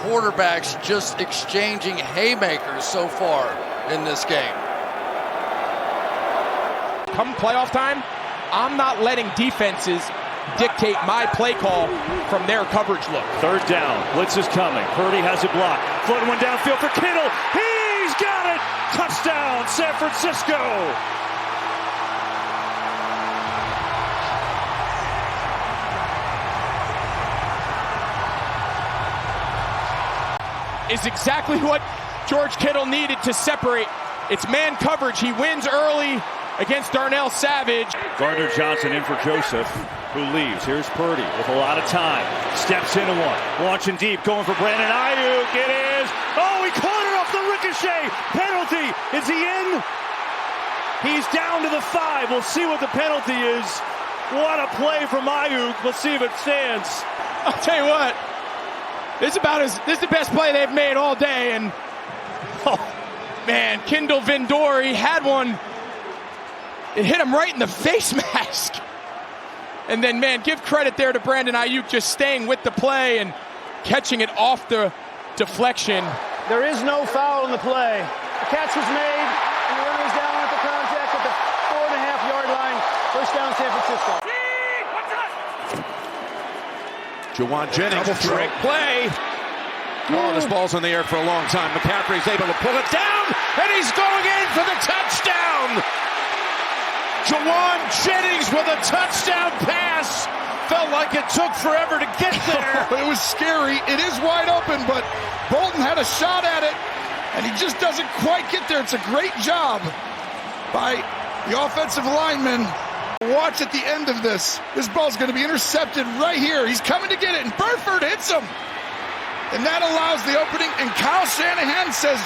quarterbacks just exchanging haymakers so far in this game. Come playoff time, I'm not letting defenses dictate my play call from their coverage look. 3rd down. Blitz is coming. Purdy has it blocked. Floating one downfield for Kittle. He's got it. Touchdown, San Francisco. Is exactly what George Kittle needed to separate. It's man coverage. He wins early against Darnell Savage. Gardner Johnson in for Joseph, who leaves. Here's Purdy with a lot of time. Steps into one. Launching deep, going for Brandon Ayuk. It is. Oh, he caught it off the ricochet. Penalty. Is he in? He's down to the 5. We'll see what the penalty is. What a play from Ayuk. Let's see if it stands. I'll tell you what. This is the best play they've made all day. And, oh, man, Kendall Vindor, he had one. It hit him right in the face mask. And then, man, give credit there to Brandon Ayuk just staying with the play and catching it off the deflection. There is no foul in the play. The catch was made, and the runner is down with the contact at the 4.5-yard line. First down, San Francisco. Juwan Jennings, trick play. Oh, this ball's in the air for a long time. McCaffrey's able to pull it down, and he's going in for the touchdown. Juwan Jennings with a touchdown pass. Felt like it took forever to get there. It was scary. It is wide open, but Bolton had a shot at it, and he just doesn't quite get there. It's a great job by the offensive lineman. Watch at the end of this. This ball's going to be intercepted right here. He's coming to get it, and Burford hits him. And that allows the opening, and Kyle Shanahan says,